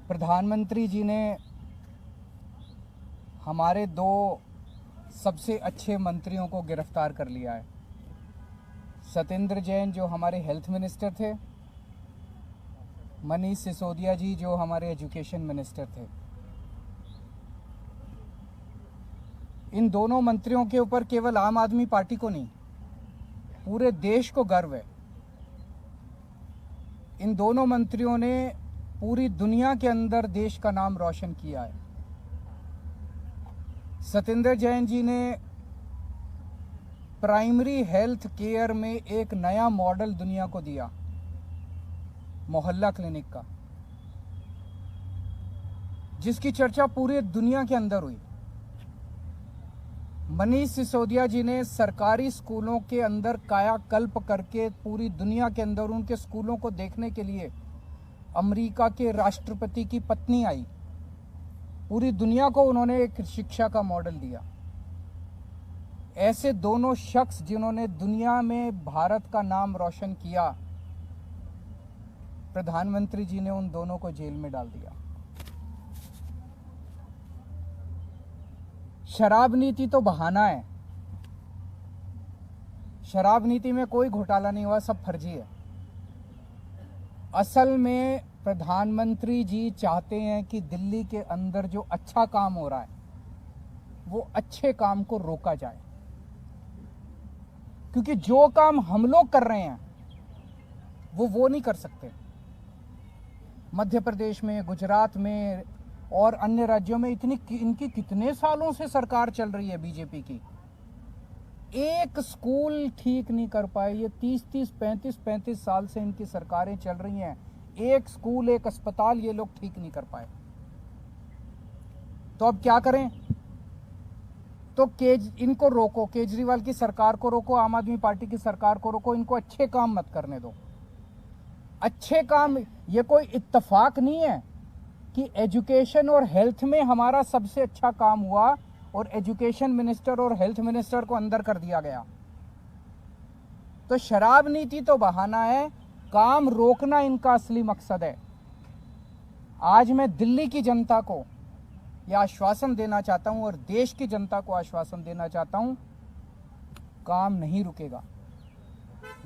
प्रधानमंत्री जी ने हमारे दो सबसे अच्छे मंत्रियों को गिरफ्तार कर लिया है। सत्येंद्र जैन जो हमारे हेल्थ मिनिस्टर थे, मनीष सिसोदिया जी जो हमारे एजुकेशन मिनिस्टर थे। इन दोनों मंत्रियों के ऊपर केवल आम आदमी पार्टी को नहीं, पूरे देश को गर्व है। इन दोनों मंत्रियों ने पूरी दुनिया के अंदर देश का नाम रोशन किया है। सत्येंद्र जैन जी ने प्राइमरी हेल्थ केयर में एक नया मॉडल दुनिया को दिया, मोहल्ला क्लिनिक का, जिसकी चर्चा पूरी दुनिया के अंदर हुई। मनीष सिसोदिया जी ने सरकारी स्कूलों के अंदर कायाकल्प करके पूरी दुनिया के अंदर उनके स्कूलों को देखने के लिए अमेरिका के राष्ट्रपति की पत्नी आई। पूरी दुनिया को उन्होंने एक शिक्षा का मॉडल दिया। ऐसे दोनों शख्स जिन्होंने दुनिया में भारत का नाम रोशन किया, प्रधानमंत्री जी ने उन दोनों को जेल में डाल दिया। शराब नीति तो बहाना है। शराब नीति में कोई घोटाला नहीं हुआ, सब फर्जी है। असल में प्रधानमंत्री जी चाहते हैं कि दिल्ली के अंदर जो अच्छा काम हो रहा है वो अच्छे काम को रोका जाए, क्योंकि जो काम हम लोग कर रहे हैं वो नहीं कर सकते। मध्य प्रदेश में, गुजरात में और अन्य राज्यों में इनकी कितने सालों से सरकार चल रही है बीजेपी की, एक स्कूल ठीक नहीं कर पाए। ये 30-30, 35-35 साल से इनकी सरकारें चल रही हैं, एक स्कूल, एक अस्पताल ये लोग ठीक नहीं कर पाए। तो अब क्या करें? तो इनको रोको, केजरीवाल की सरकार को रोको, आम आदमी पार्टी की सरकार को रोको, इनको अच्छे काम मत करने दो। अच्छे काम, ये कोई इत्तेफाक नहीं है कि एजुकेशन और हेल्थ में हमारा सबसे अच्छा काम हुआ और एजुकेशन मिनिस्टर और हेल्थ मिनिस्टर को अंदर कर दिया गया। तो शराब नीति तो बहाना है, काम रोकना इनका असली मकसद है। आज मैं दिल्ली की जनता को यह आश्वासन देना चाहता हूं और देश की जनता को आश्वासन देना चाहता हूं, काम नहीं रुकेगा।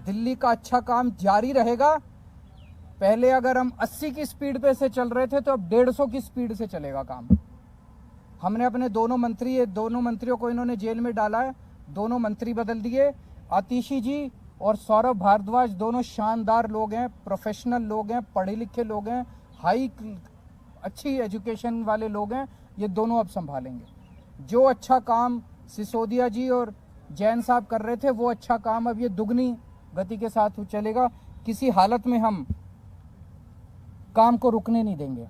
दिल्ली का अच्छा काम जारी रहेगा। पहले अगर हम 80 की स्पीड पे से चल रहे थे तो अब 150 की स्पीड से चलेगा काम। हमने अपने दोनों मंत्रियों को इन्होंने जेल में डाला है, दोनों मंत्री बदल दिए। आतिशी जी और सौरभ भारद्वाज दोनों शानदार लोग हैं, प्रोफेशनल लोग हैं, पढ़े लिखे लोग हैं, अच्छी एजुकेशन वाले लोग हैं। ये दोनों अब संभालेंगे। जो अच्छा काम सिसोदिया जी और जैन साहब कर रहे थे वो अच्छा काम अब ये दुगनी गति के साथ चलेगा। किसी हालत में हम काम को रुकने नहीं देंगे।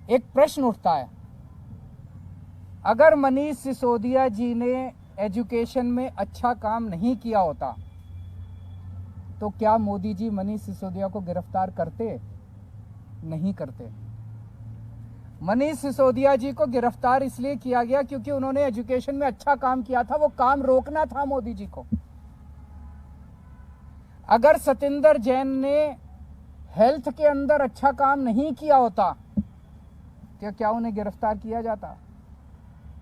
एक प्रश्न उठता है, अगर मनीष सिसोदिया जी ने एजुकेशन में अच्छा काम नहीं किया होता तो क्या मोदी जी मनीष सिसोदिया को गिरफ्तार करते? नहीं करते। मनीष सिसोदिया जी को गिरफ्तार इसलिए किया गया क्योंकि उन्होंने एजुकेशन में अच्छा काम किया था, वो काम रोकना था मोदी जी को। अगर सत्येंद्र जैन ने हेल्थ के अंदर अच्छा काम नहीं किया होता तो क्या उन्हें गिरफ्तार किया जाता?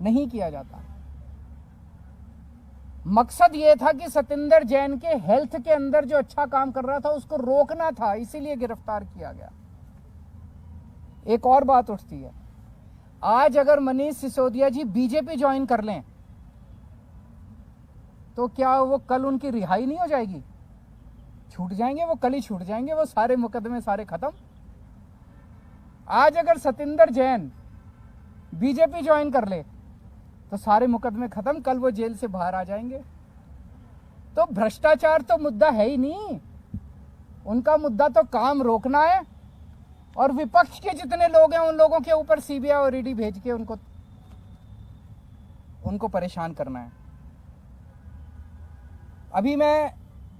नहीं किया जाता। मकसद यह था कि सत्येंद्र जैन के हेल्थ के अंदर जो अच्छा काम कर रहा था उसको रोकना था, इसीलिए गिरफ्तार किया गया। एक और बात उठती है, आज अगर मनीष सिसोदिया जी बीजेपी ज्वाइन कर लें तो क्या वो कल उनकी रिहाई नहीं हो जाएगी? छूट जाएंगे, वो कल ही छूट जाएंगे, वो सारे मुकदमे सारे खत्म। आज अगर सत्येंद्र जैन बीजेपी ज्वाइन कर ले तो सारे मुकदमे खत्म, कल वो जेल से बाहर आ जाएंगे। तो भ्रष्टाचार तो मुद्दा है ही नहीं, उनका मुद्दा तो काम रोकना है और विपक्ष के जितने लोग हैं उन लोगों के ऊपर सीबीआई और ईडी भेज के उनको परेशान करना है। अभी मैं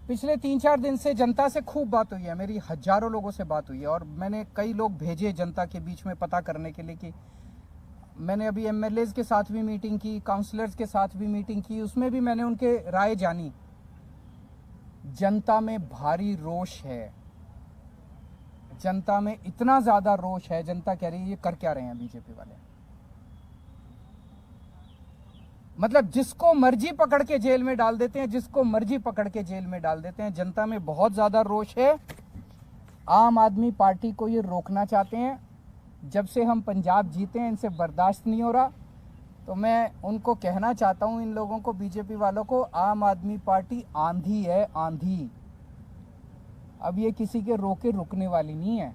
पिछले 3-4 दिन से जनता से खूब बात हुई है, मेरी हजारों लोगों से बात हुई है और मैंने कई लोग भेजे जनता के बीच में पता करने के लिए कि मैंने अभी एमएलएज के साथ भी मीटिंग की, काउंसलर्स के साथ भी मीटिंग की, उसमें भी मैंने उनके राय जानी। जनता में भारी रोष है, जनता में इतना ज्यादा रोष है, जनता कह रही है ये कर क्या रहे हैं बीजेपी वाले। मतलब जिसको मर्जी पकड़ के जेल में डाल देते हैं, जिसको मर्जी पकड़ के जेल में डाल देते हैं। जनता में बहुत ज्यादा रोष है। आम आदमी पार्टी को ये रोकना चाहते हैं। जब से हम पंजाब जीते हैं इनसे बर्दाश्त नहीं हो रहा। तो मैं उनको कहना चाहता हूं, इन लोगों को, बीजेपी वालों को, आम आदमी पार्टी आंधी है, आंधी। अब ये किसी के रोके रुकने वाली नहीं है।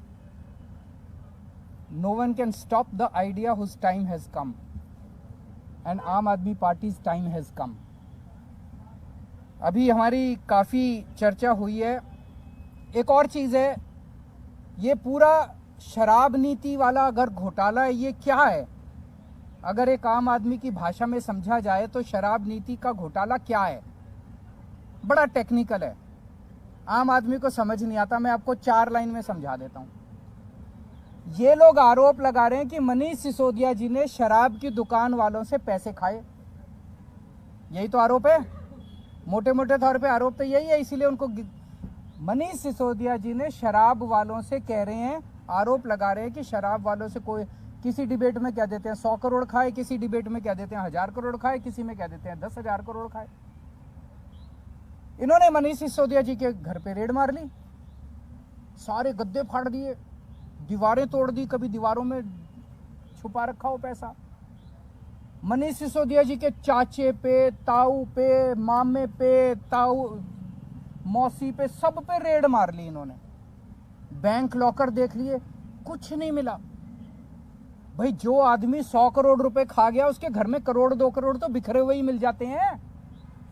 No one can stop the idea whose time has come and Aam Aadmi parties time has कम। अभी हमारी काफी चर्चा हुई है। एक और चीज है, ये पूरा शराब नीति वाला अगर घोटाला है, ये क्या है? अगर एक आम आदमी की भाषा में समझा जाए तो शराब नीति का घोटाला क्या है? बड़ा टेक्निकल है, आम आदमी को समझ नहीं आता। मैं आपको 4 लाइन में समझा देता हूं। ये लोग आरोप लगा रहे हैं कि मनीष सिसोदिया जी ने शराब की दुकान वालों से पैसे खाए। यही तो आरोप है, मोटे मोटे तौर पे आरोप तो यही है। इसीलिए उनको मनीष सिसोदिया जी ने शराब वालों से कह रहे हैं, आरोप लगा रहे हैं कि शराब वालों से कोई किसी डिबेट में कह देते हैं 100 करोड़ खाए, किसी डिबेट में कह देते हैं 1000 करोड़ खाए, किसी में कह देते हैं 10,000 करोड़ खाए। इन्होंने मनीष सिसोदिया जी के घर पे रेड मार ली, सारे गद्दे फाड़ दिए, दीवारें तोड़ दी, कभी दीवारों में छुपा रखा हो पैसा। मनीष सिसोदिया जी के चाचे पे, ताऊ पे, मामे पे, ताऊ मौसी पे, सब पे रेड मार ली इन्होंने। बैंक लॉकर देख लिए, कुछ नहीं मिला। भाई जो आदमी 100 करोड़ रुपए खा गया, उसके घर में करोड़ 2 करोड़ तो बिखरे हुए ही मिल जाते हैं।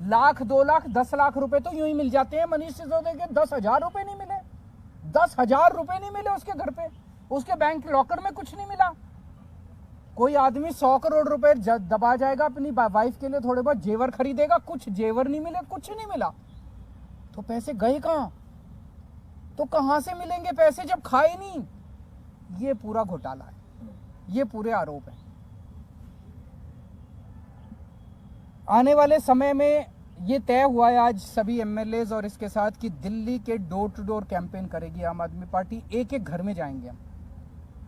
लाख 2 लाख 10 लाख रुपए तो यूं ही मिल जाते हैं। मनीष सिसोदिया के 10,000 रुपए नहीं मिले, 10,000 रुपए नहीं मिले उसके घर पे, उसके बैंक लॉकर में कुछ नहीं मिला। कोई आदमी 100 करोड़ रुपए दबा जाएगा, अपनी वाइफ के लिए थोड़े बहुत जेवर खरीदेगा, कुछ जेवर नहीं मिले, कुछ नहीं मिला, तो पैसे गए कहां? तो कहां से मिलेंगे पैसे जब खाए नहीं? ये पूरा घोटाला है, ये पूरे आरोप है। आने वाले समय में ये तय हुआ है आज सभी एमएलएज और इसके साथ कि दिल्ली के डोर टू डोर कैंपेन करेगी आम आदमी पार्टी। एक एक घर में जाएंगे हम,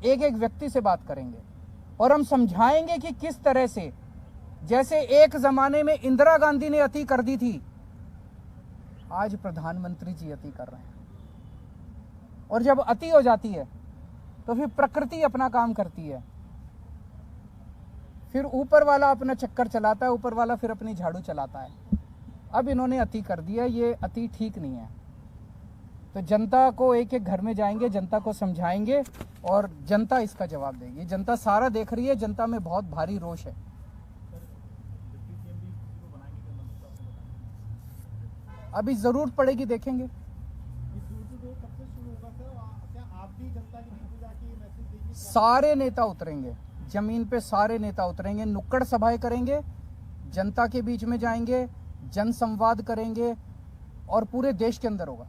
एक एक व्यक्ति से बात करेंगे और हम समझाएंगे कि किस तरह से, जैसे एक जमाने में इंदिरा गांधी ने अति कर दी थी, आज प्रधानमंत्री जी अति कर रहे हैं। और जब अति हो जाती है तो फिर प्रकृति अपना काम करती है, फिर ऊपर वाला अपना चक्कर चलाता है, ऊपर वाला फिर अपनी झाड़ू चलाता है। अब इन्होंने अति कर दिया, ये अति ठीक नहीं है। तो जनता को एक एक घर में जाएंगे, जनता को समझाएंगे और जनता इसका जवाब देगी। जनता सारा देख रही है, जनता में बहुत भारी रोष है। अभी जरूरत पड़ेगी, देखेंगे। सारे नेता उतरेंगे जमीन पे, सारे नेता उतरेंगे, नुक्कड़ सभाएं करेंगे, जनता के बीच में जाएंगे, जन संवाद करेंगे और पूरे देश के अंदर होगा।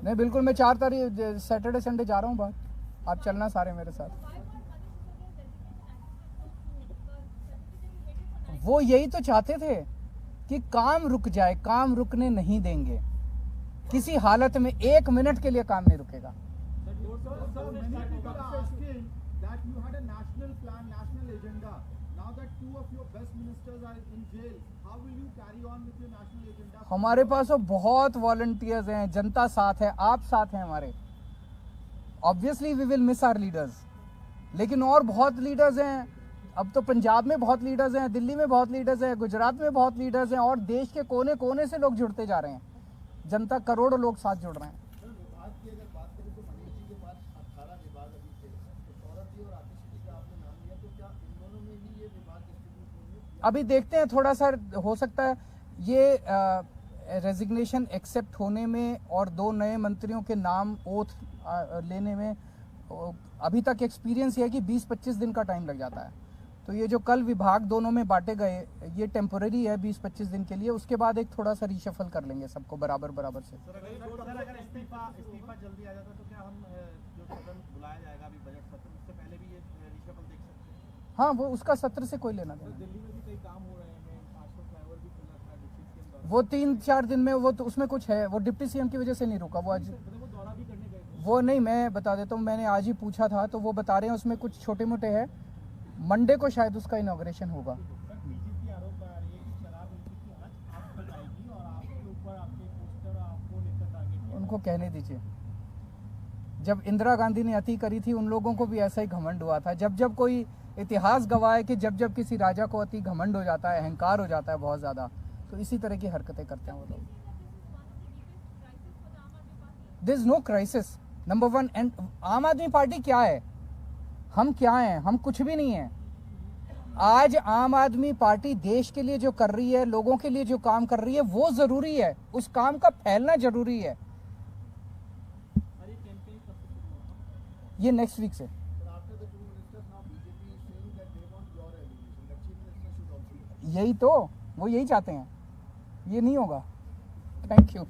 नहीं, बिल्कुल, मैं 4 तारीख सैटरडे संडे जा रहा हूँ बाहर, आप चलना सारे मेरे साथ। वो यही तो चाहते थे कि काम रुक जाए, काम रुकने नहीं देंगे किसी हालत में, 1 मिनट के लिए काम नहीं रुकेगा। हमारे पास तो बहुत वॉलंटियर्स हैं, जनता साथ है, आप साथ हैं हमारे। Obviously we will miss our leaders, लेकिन और बहुत लीडर्स हैं। अब तो पंजाब में बहुत लीडर्स हैं, दिल्ली में बहुत लीडर्स हैं, गुजरात में बहुत लीडर्स हैं, और देश के कोने कोने से लोग जुड़ते जा रहे हैं। जनता, करोड़ों लोग साथ जुड़ रहे हैं। अभी देखते हैं, थोड़ा सा हो सकता है ये रेजिग्नेशन एक्सेप्ट होने में और 2 नए मंत्रियों के नाम ओथ लेने में अभी तक एक्सपीरियंस ये है कि 20-25 दिन का टाइम लग जाता है। तो ये जो कल विभाग दोनों में बांटे गए, ये टेम्पोररी है 20-25 दिन के लिए। उसके बाद एक थोड़ा सा रीशफल कर लेंगे सबको बराबर बराबर से। अगर इस्तीफा जल्दी आ जाता तो क्या हम जो सदन बुलाया जाएगा अभी बजट सत्र, उससे पहले भी ये रीशफल देख सकते हैं? हाँ, वो उसका सत्र से कोई लेना देना। दिल्ली में भी कई काम हो रहे हैं, आजकल फ्लाईओवर भी खुला था डिप्टी सीएम, वो 3-4 दिन में, वो तो उसमें कुछ है, वो डिप्टी सीएम की वजह से नहीं रुका। वो आज वो नहीं, मैं बता देता हूँ, मैंने आज ही पूछा था तो वो बता रहे हैं उसमें कुछ छोटे मोटे हैं, मंडे को शायद उसका इनॉग्रेशन होगा। सर बीजेपी आरोप लगा रही है कि शराब नीति की आंच आप पर आएगी और आपके ऊपर आपके पोस्टर आपको लेकर टारगेट किया। उनको कहने दीजिए, जब इंदिरा गांधी ने अति करी थी उन लोगों को भी ऐसा ही घमंड हुआ था। जब जब कोई इतिहास गवाह है कि जब जब किसी राजा को अति घमंड हो जाता है, अहंकार हो जाता है बहुत ज़्यादा, तो इसी तरह की हरकतें करते हैं वो लोग। This is no crisis number one. And Aam Aadmi party क्या है, हम क्या हैं? हम कुछ भी नहीं है। आज आम आदमी पार्टी देश के लिए जो कर रही है, लोगों के लिए जो काम कर रही है, वो जरूरी है, उस काम का फैलना जरूरी है। ये नेक्स्ट वीक से। यही तो, वो यही चाहते हैं, ये नहीं होगा। Thank you.